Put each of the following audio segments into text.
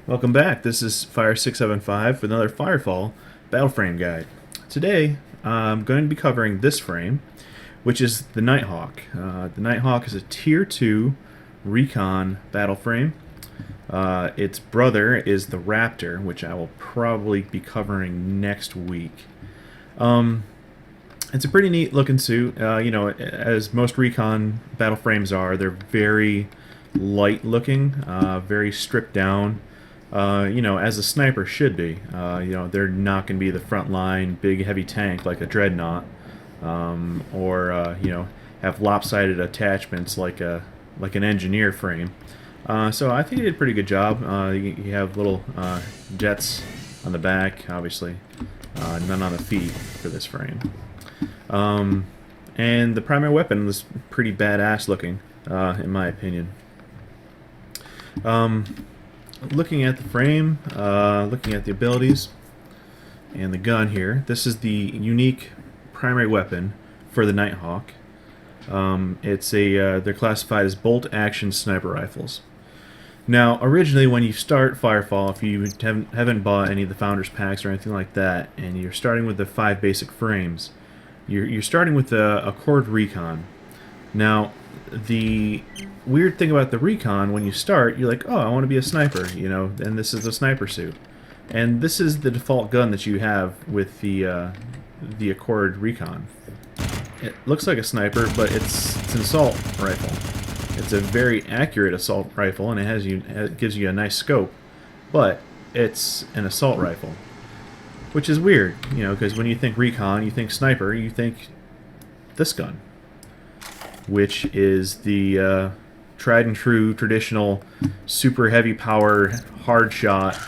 Welcome back. This is Fire675 with another Firefall Battleframe guide. Today, I'm going to be covering this frame, which is the Nighthawk. The Nighthawk is a Tier 2 Recon Battleframe. Its brother is the Raptor, which I will probably be covering next week. It's a pretty neat looking suit. As most Recon Battleframes are, they're very light looking, very stripped down. As a sniper should be. They're not going to be the front line, big, heavy tank like a dreadnought, or have lopsided attachments like an engineer frame. So I think they did a pretty good job. You have little jets on the back, obviously, none on the feet for this frame. And the primary weapon was pretty badass looking, in my opinion. Looking at the frame, looking at the abilities, and the gun here, this is the unique primary weapon for the Nighthawk. They're classified as bolt-action sniper rifles. Now, originally, when you start Firefall, if you haven't bought any of the Founders Packs or anything like that, and you're starting with the 5 basic frames, you're starting with the Accord Recon. Now, the weird thing about the Recon, when you start, you're like, oh, I want to be a sniper, and this is the sniper suit. And this is the default gun that you have with the Accord Recon. It looks like a sniper, but it's an assault rifle. It's a very accurate assault rifle, and it gives you a nice scope, but it's an assault rifle. Which is weird, because when you think Recon, you think sniper, you think this gun, which is the tried and true traditional super heavy power hard shot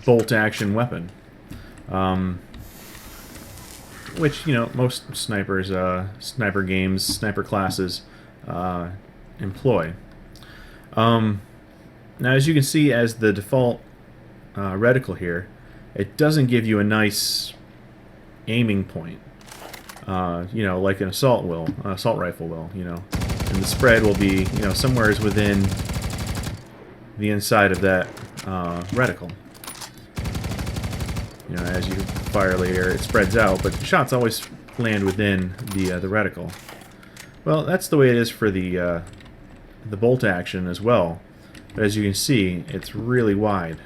bolt action weapon, which most snipers, sniper games, sniper classes employ. Now, as you can see, as the default reticle here, it doesn't give you a nice aiming point. Like an assault rifle will, and the spread will be, somewhere within the inside of that reticle. As you fire later, it spreads out, but the shots always land within the reticle. Well, that's the way it is for the bolt action as well. But as you can see, it's really wide,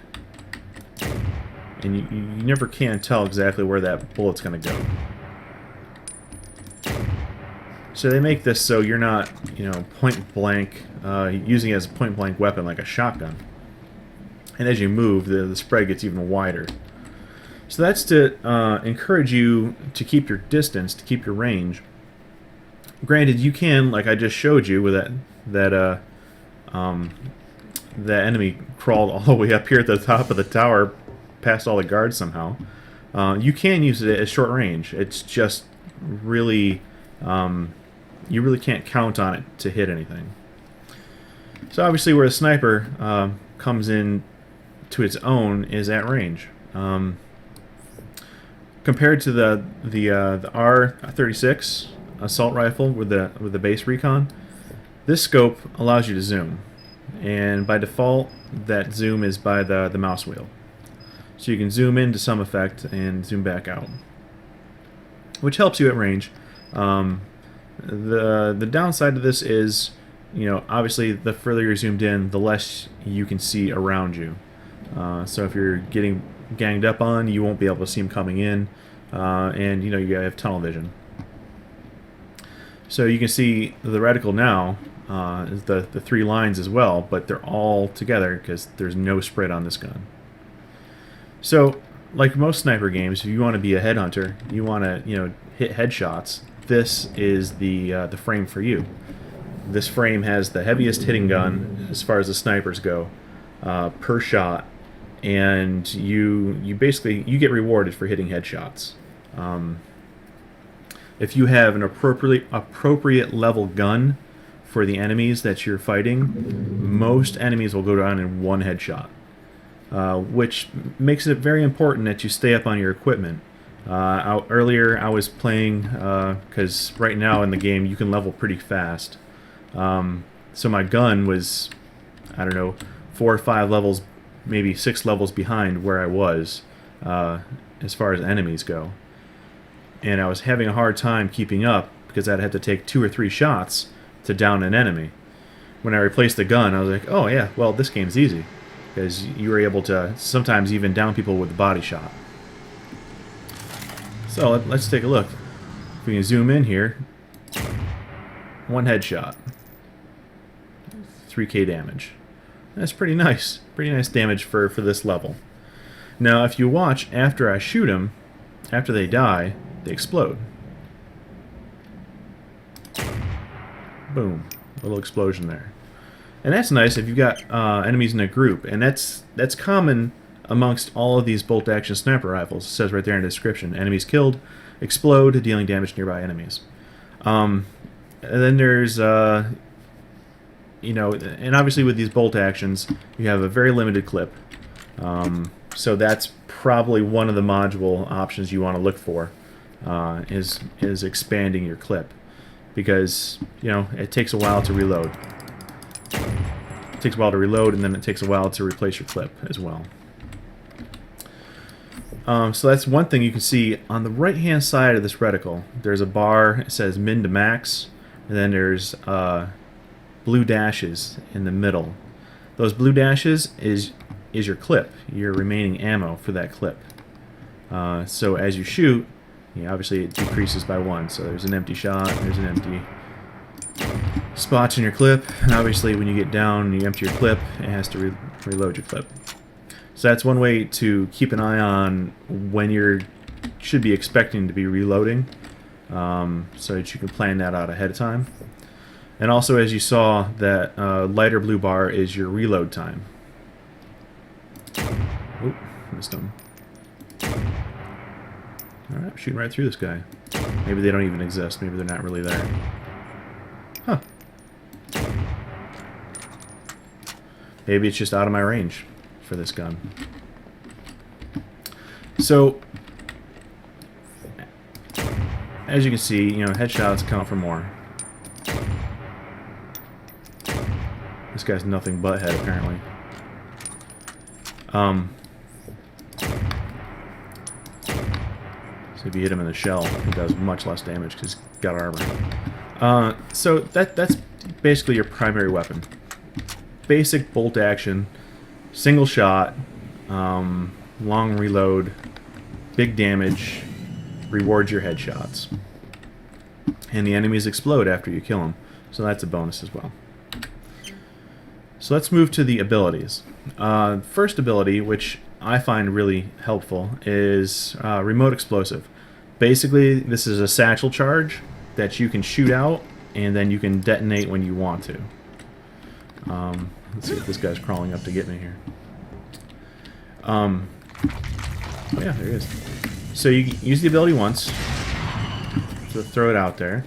and you never can tell exactly where that bullet's going to go. So they make this so you're not, point blank, using it as a point blank weapon like a shotgun. And as you move, the spread gets even wider. So that's to encourage you to keep your distance, to keep your range. Granted, you can, like I just showed you, with that enemy crawled all the way up here at the top of the tower, past all the guards somehow. You can use it at short range. It's just really, you really can't count on it to hit anything. So obviously, where a sniper comes in to its own is at range. Compared to the R36 assault rifle with the base recon, this scope allows you to zoom, and by default, that zoom is by the mouse wheel. So you can zoom in to some effect and zoom back out, which helps you at range. The downside of this is, obviously the further you're zoomed in, the less you can see around you. So if you're getting ganged up on, you won't be able to see them coming in, and you have tunnel vision. So you can see the reticle now, the 3 lines as well, but they're all together because there's no spread on this gun. So, like most sniper games, if you want to be a headhunter, you want to hit headshots, this is the frame for you. This frame has the heaviest hitting gun as far as the snipers go, per shot, and you basically get rewarded for hitting headshots. If you have an appropriate level gun for the enemies that you're fighting, most enemies will go down in 1 headshot, which makes it very important that you stay up on your equipment. Earlier I was playing, because right now in the game you can level pretty fast, so my gun was I don't know, 4 or 5 levels, maybe 6 levels behind where I was as far as enemies go. And I was having a hard time keeping up because I'd have to take 2 or 3 shots to down an enemy. When I replaced the gun, I was like, oh yeah, well, this game's easy. Because you were able to sometimes even down people with the body shot. So let's take a look. If we can zoom in here, 1 headshot, 3k damage. That's pretty nice. Pretty nice damage for this level. Now, if you watch, after I shoot them, after they die, they explode. Boom. A little explosion there. And that's nice if you've got enemies in a group. And that's common amongst all of these bolt-action sniper rifles. It says right there in the description. Enemies killed, explode, dealing damage to nearby enemies. And then there's... you know, and obviously with these bolt actions, you have a very limited clip. So that's probably one of the module options you want to look for, is expanding your clip. Because, you know, it takes a while to reload. It takes a while to reload, and then it takes a while to replace your clip as well. So that's one thing you can see on the right-hand side of this reticle. There's a bar, it says min to max, and then there's blue dashes in the middle. Those blue dashes is your clip, your remaining ammo for that clip. So as you shoot, obviously it decreases by 1. So there's an empty shot, there's an empty spots in your clip, and obviously when you get down and you empty your clip, it has to reload your clip. So that's one way to keep an eye on when you should be expecting to be reloading, so that you can plan that out ahead of time. And also, as you saw, that lighter blue bar is your reload time. Oop, missed him. Alright, I'm shooting right through this guy. Maybe they don't even exist. Maybe they're not really there. Huh. Maybe it's just out of my range for this gun. So, as you can see, headshots count for more. This guy's nothing but head, apparently. So if you hit him in the shell, it does much less damage because he's got armor. So that's basically your primary weapon. Basic bolt action, single shot, long reload, big damage, rewards your headshots. And the enemies explode after you kill them, so that's a bonus as well. So let's move to the abilities. First ability, which I find really helpful, is remote explosive. Basically, this is a satchel charge that you can shoot out, and then you can detonate when you want to. Let's see if this guy's crawling up to get me here. Oh yeah, there he is. So you use the ability once to throw it out there.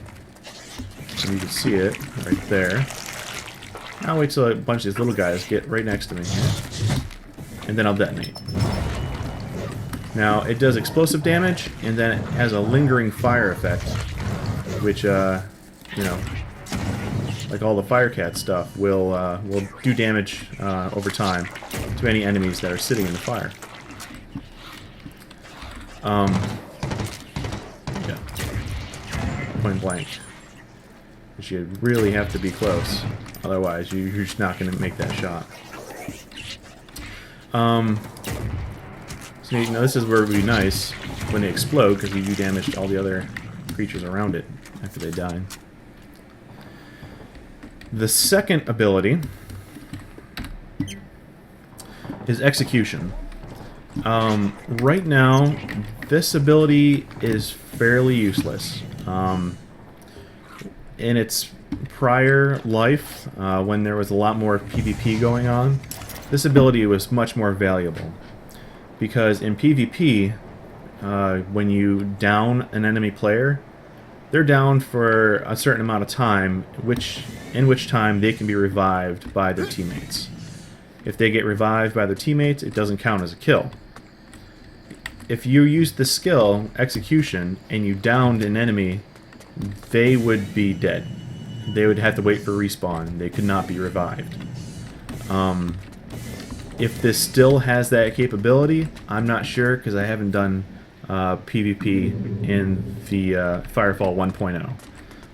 And you can see it right there. I'll wait till a bunch of these little guys get right next to me here. And then I'll detonate. Now, it does explosive damage, and then it has a lingering fire effect, which, like all the Firecat stuff, will do damage over time to any enemies that are sitting in the fire. Yeah. Point blank. But you really have to be close. Otherwise, you're just not going to make that shot. So this is where it would be nice when they explode, because you do damage to all the other creatures around it after they die. The second ability is execution. Right now, this ability is fairly useless. In its prior life, when there was a lot more PvP going on, this ability was much more valuable. Because in PvP, when you down an enemy player, they're down for a certain amount of time, in which time they can be revived by their teammates. If they get revived by their teammates, it doesn't count as a kill. If you use the skill, execution, and you downed an enemy, they would be dead. They would have to wait for respawn. They could not be revived. If this still has that capability, I'm not sure because I haven't done PvP in the Firefall 1.0.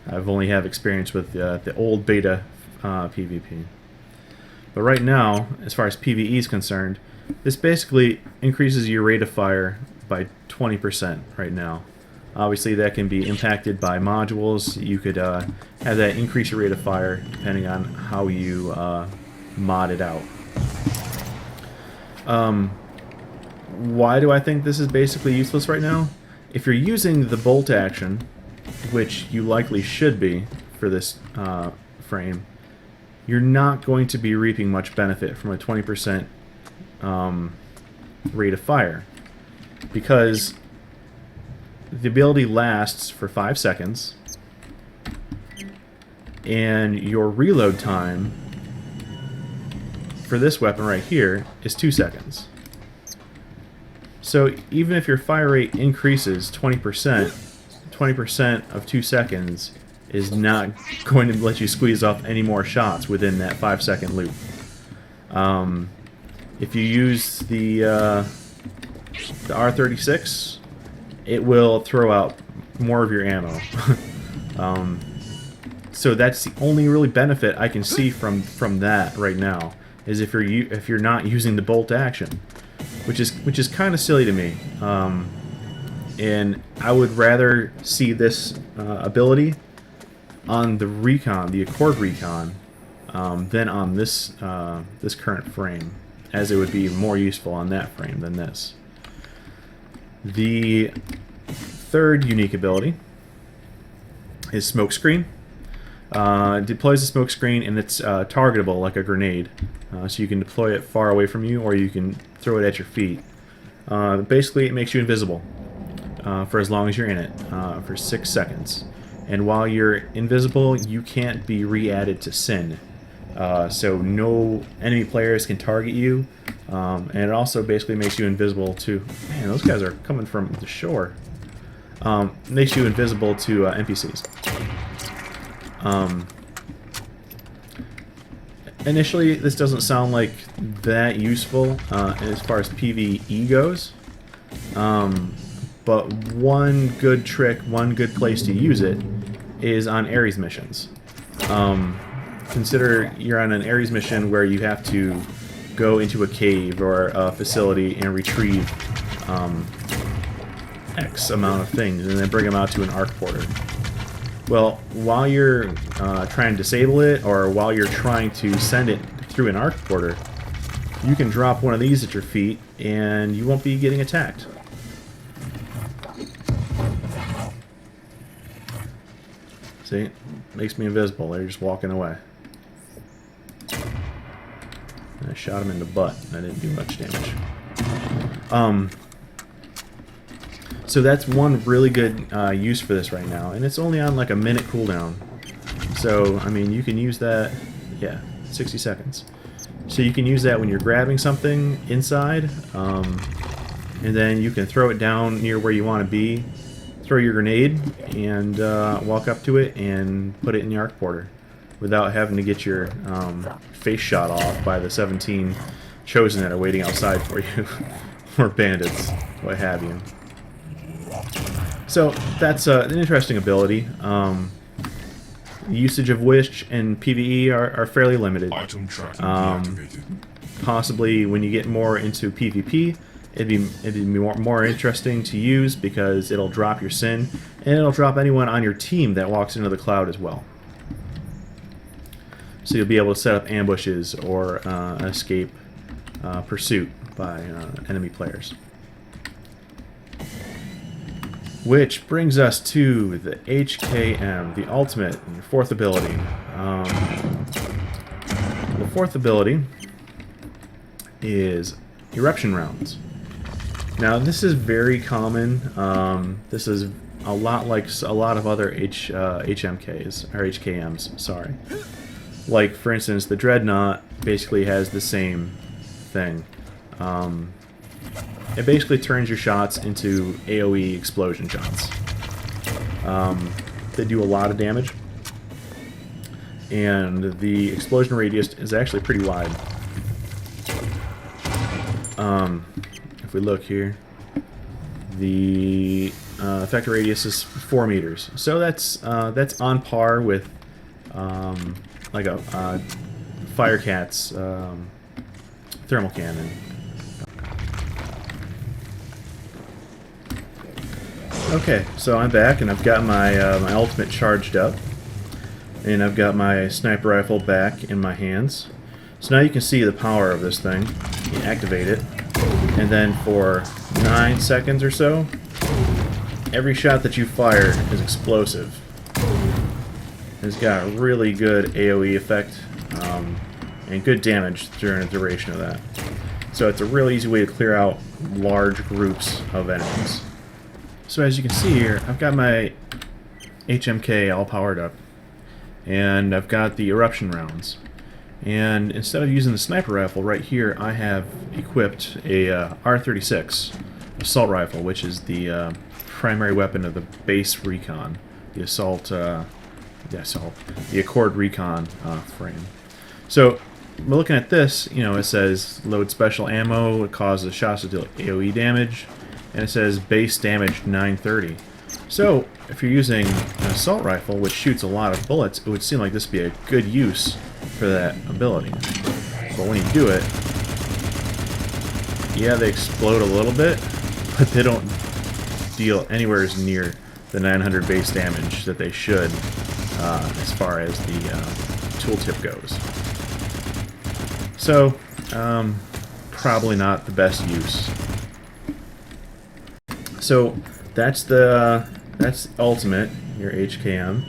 I've only have experience with the old beta PvP. But right now, as far as PvE is concerned, this basically increases your rate of fire by 20% right now. Obviously, that can be impacted by modules. You could have that increase your rate of fire depending on how you mod it out. Why do I think this is basically useless right now? If you're using the bolt action, which you likely should be for this frame, you're not going to be reaping much benefit from a 20% rate of fire, because the ability lasts for 5 seconds, and your reload time for this weapon right here is 2 seconds. So even if your fire rate increases 20%, 20% of 2 seconds is not going to let you squeeze off any more shots within that 5-second loop. If you use the R36, it will throw out more of your ammo. So that's the only really benefit I can see from that right now, is if you're not using the bolt action, which is kind of silly to me. And I would rather see this ability on the recon, the Accord recon, than on this this current frame, as it would be more useful on that frame than this. The third unique ability is Smokescreen. It deploys a smokescreen, and it's targetable like a grenade. So you can deploy it far away from you, or you can throw it at your feet. Basically, it makes you invisible for as long as you're in it, for 6 seconds. And while you're invisible, you can't be re-added to Sin. So no enemy players can target you. And it also basically makes you invisible to... Man, those guys are coming from the shore. Makes you invisible to NPCs. Initially, this doesn't sound like that useful as far as PvE goes. But one good trick, one good place to use it is on Ares missions. Consider you're on an Ares mission where you have to go into a cave or a facility and retrieve X amount of things and then bring them out to an arc porter. Well, while you're trying to disable it, or while you're trying to send it through an arc porter, you can drop one of these at your feet and you won't be getting attacked. See? Makes me invisible. They're just walking away. And I shot him in the butt. I didn't do much damage. So that's one really good use for this right now, and it's only on like a minute cooldown. So, I mean, you can use that, yeah, 60 seconds. So you can use that when you're grabbing something inside, and then you can throw it down near where you want to be, throw your grenade, and walk up to it and put it in the arc porter without having to get your face shot off by the 17 chosen that are waiting outside for you, or bandits, what have you. So that's an interesting ability. Usage of which in PvE are fairly limited. Possibly when you get more into PvP, it'd be more interesting to use, because it'll drop your Sin, and it'll drop anyone on your team that walks into the cloud as well. So you'll be able to set up ambushes or escape pursuit by enemy players. Which brings us to the HKM, the ultimate, and fourth ability. The fourth ability is eruption rounds. Now, this is very common. This is a lot like a lot of other HMKs, or HKMs, sorry. Like, for instance, the Dreadnought basically has the same thing. It basically turns your shots into AoE explosion shots. They do a lot of damage, and the explosion radius is actually pretty wide. if we look here, the effector radius is 4 meters. So that's on par with like a Firecat's thermal cannon. Okay, so I'm back and I've got my my ultimate charged up, and I've got my sniper rifle back in my hands. So now you can see the power of this thing. You activate it, and then for 9 seconds or so, every shot that you fire is explosive. It's got a really good AoE effect and good damage during the duration of that. So it's a real easy way to clear out large groups of enemies. So as you can see here, I've got my HMK all powered up, and I've got the eruption rounds. And instead of using the sniper rifle right here, I have equipped a R36 assault rifle, which is the primary weapon of the base recon, the the Accord recon frame. So we're looking at this. You know, it says load special ammo. It causes shots to deal AoE damage, and it says base damage 930. So if you're using an assault rifle, which shoots a lot of bullets, it would seem like this would be a good use for that ability. But when you do it, yeah, they explode a little bit, but they don't deal anywhere near the 900 base damage that they should as far as the tooltip goes. So, probably not the best use. So that's ultimate, your HKM.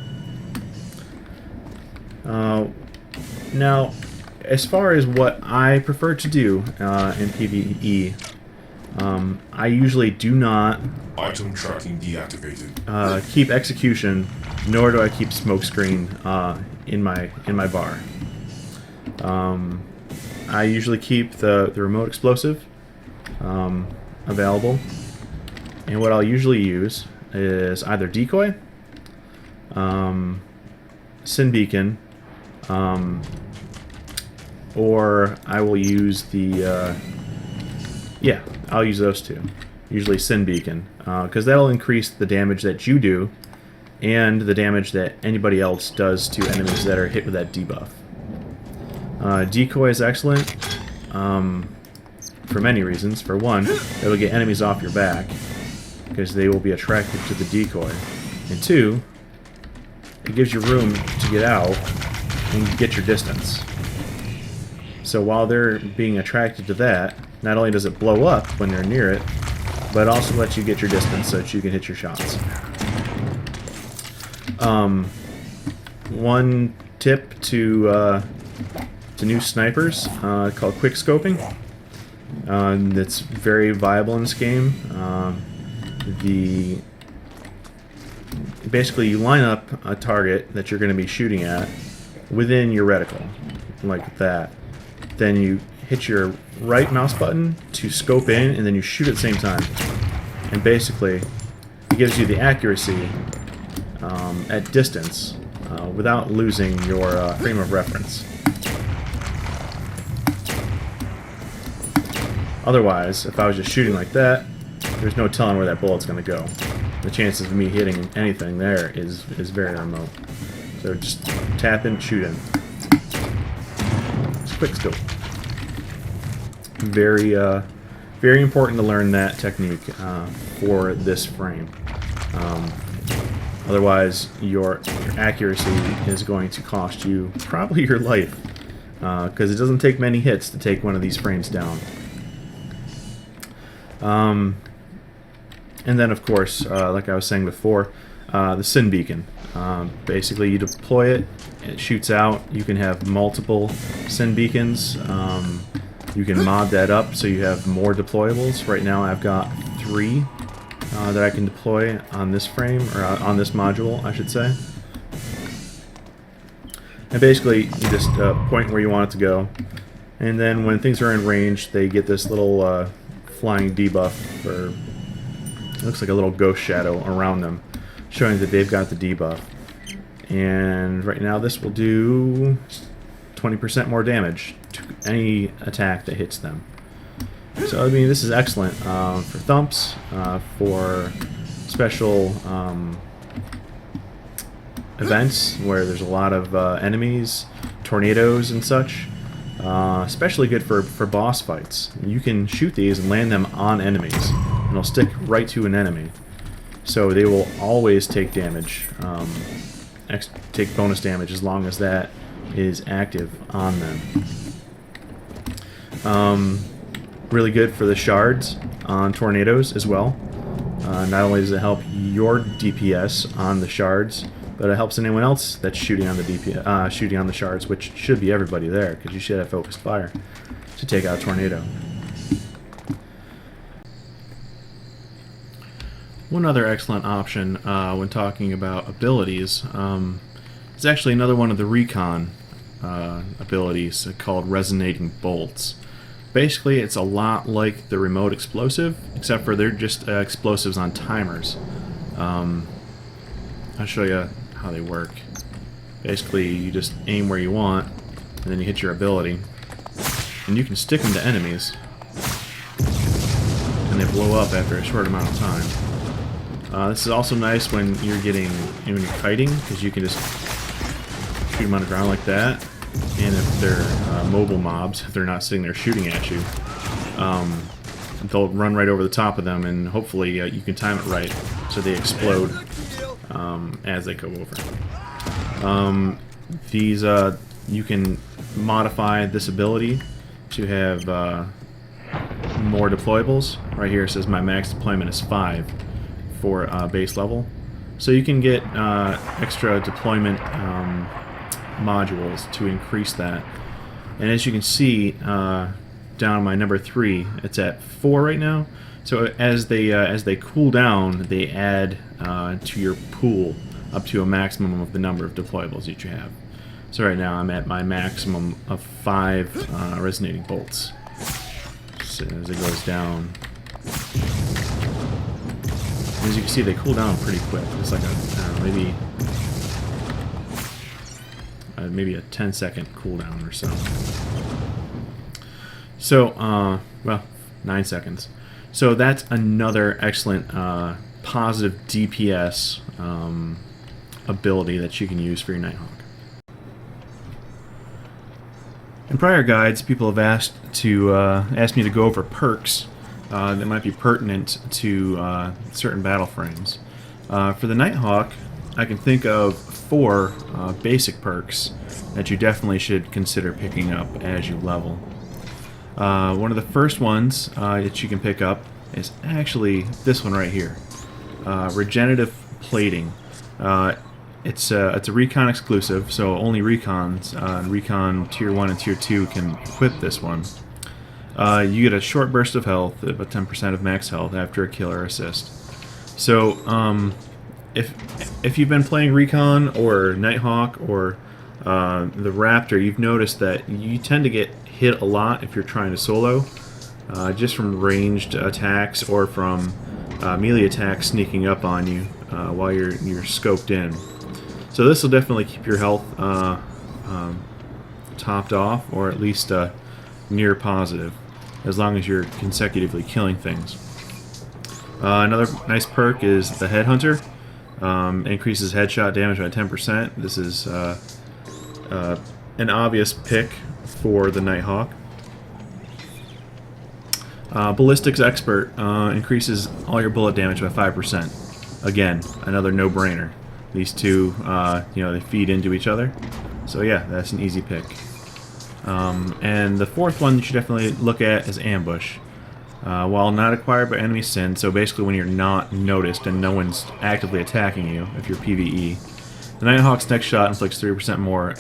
Now, as far as what I prefer to do in PvE, I usually do not item tracking deactivated. Keep execution, nor do I keep smokescreen in my bar. I usually keep the remote explosive available, and what I'll usually use is either decoy, Sin Beacon, or I will use the yeah, I'll use those two. Usually Sin Beacon, because that'll increase the damage that you do and the damage that anybody else does to enemies that are hit with that debuff. Decoy is excellent for many reasons. For one, it'll get enemies off your back because they will be attracted to the decoy. And two, it gives you room to get out and get your distance. So while they're being attracted to that, not only does it blow up when they're near it, but it also lets you get your distance so that you can hit your shots. One tip to new snipers called quick scoping. That's very viable in this game. Basically, you line up a target that you're going to be shooting at within your reticle, like that. Then you hit your right mouse button to scope in, and then you shoot at the same time. And basically, it gives you the accuracy at distance without losing your frame of reference. Otherwise, if I was just shooting like that, there's no telling where that bullet's going to go. The chances of me hitting anything there is very remote. So just tap in, shoot in. It's quick scope. Very, very important to learn that technique for this frame. Otherwise, your accuracy is going to cost you probably your life, because it doesn't take many hits to take one of these frames down. And then, of course, like I was saying before, the Sin Beacon. Basically, you deploy it, it shoots out. You can have multiple Sin Beacons. You can mod that up so you have more deployables. Right now, I've got 3 that I can deploy on this frame, or on this module, I should say. And basically, you just point where you want it to go. And then when things are in range, they get this little flying debuff, or it looks like a little ghost shadow around them, showing that they've got the debuff. And right now this will do 20% more damage to any attack that hits them. So I mean, this is excellent for thumps, for special events where there's a lot of enemies, tornadoes and such. Especially good for boss fights. You can shoot these and land them on enemies, and they'll stick right to an enemy. So they will always take damage, take bonus damage as long as that is active on them. Really good for the shards on tornadoes as well. Not only does it help your DPS on the shards, but it helps anyone else that's shooting on the DPS, shooting on the shards, which should be everybody there, because you should have focused fire to take out a tornado. One other excellent option when talking about abilities is actually another one of the recon abilities called Resonating Bolts. Basically, it's a lot like the remote explosive, except for they're just explosives on timers. I'll show you how they work. Basically, you just aim where you want, and then you hit your ability, and you can stick them to enemies, and they blow up after a short amount of time. This is also nice when you're when you're kiting, because you can just shoot them on the ground like that. And if they're mobile mobs, if they're not sitting there shooting at you, they'll run right over the top of them, and hopefully you can time it right so they explode as they go over. You can modify this ability to have more deployables. Right here it says my max deployment is 5 for base level. So you can get extra deployment modules to increase that. And as you can see, down my number 3, it's at 4 right now. So as they cool down, they add to your pool up to a maximum of the number of deployables that you have. So right now I'm at my maximum of 5 resonating bolts. So as it goes down, as you can see, they cool down pretty quick. It's like maybe a 10-second cooldown or so. So, well, 9 seconds. So that's another excellent positive DPS ability that you can use for your Nighthawk. In prior guides, people have asked me to go over perks that might be pertinent to certain battle frames. For the Nighthawk, I can think of 4 basic perks that you definitely should consider picking up as you level. One of the first ones that you can pick up is actually this one right here, Regenerative Plating. It's a recon exclusive, so only recons, recon tier 1 and tier 2 can equip this one. You get a short burst of health, about 10% of max health after a kill or assist. So if you've been playing recon or Nighthawk or the Raptor, you've noticed that you tend to get hit a lot if you're trying to solo, just from ranged attacks or from melee attacks sneaking up on you while you're scoped in. So this will definitely keep your health topped off, or at least near positive, as long as you're consecutively killing things. Another nice perk is the Headhunter. Increases headshot damage by 10%. This is an obvious pick for the Nighthawk. Ballistics Expert increases all your bullet damage by 5%. Again, another no-brainer. These two, they feed into each other. So yeah, that's an easy pick. And the fourth one you should definitely look at is Ambush. While not acquired by enemy sin, so basically when you're not noticed and no one's actively attacking you, if you're PvE, the Nighthawk's next shot inflicts 3% more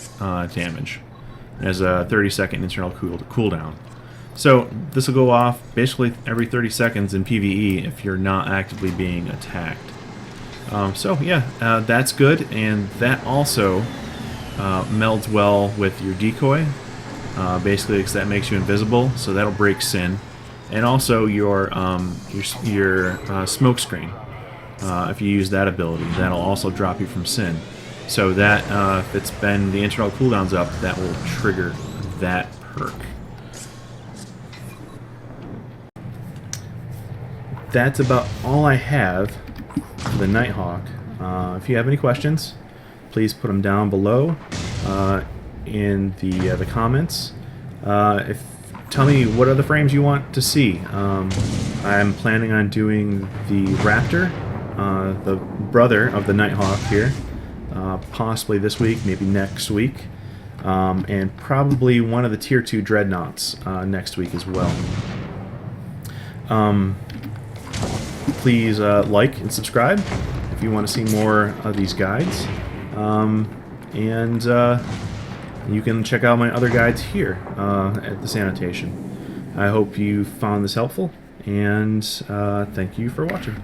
damage. It has a 30-second internal cooldown. So this will go off basically every 30 seconds in PvE if you're not actively being attacked. So yeah, that's good, and that also melds well with your decoy, basically because that makes you invisible, so that'll break sin. And also your Smokescreen. If you use that ability, that'll also drop you from sin. So that if it's been the internal cooldown's up, that will trigger that perk. that's about all I have for the Nighthawk. If you have any questions, please put them down below in the comments. Tell me what other frames you want to see. I'm planning on doing the Raptor, the brother of the Nighthawk here, possibly this week, maybe next week, and probably one of the Tier 2 Dreadnoughts next week as well. Please like and subscribe if you want to see more of these guides. And you can check out my other guides here at this annotation. I hope you found this helpful, and thank you for watching.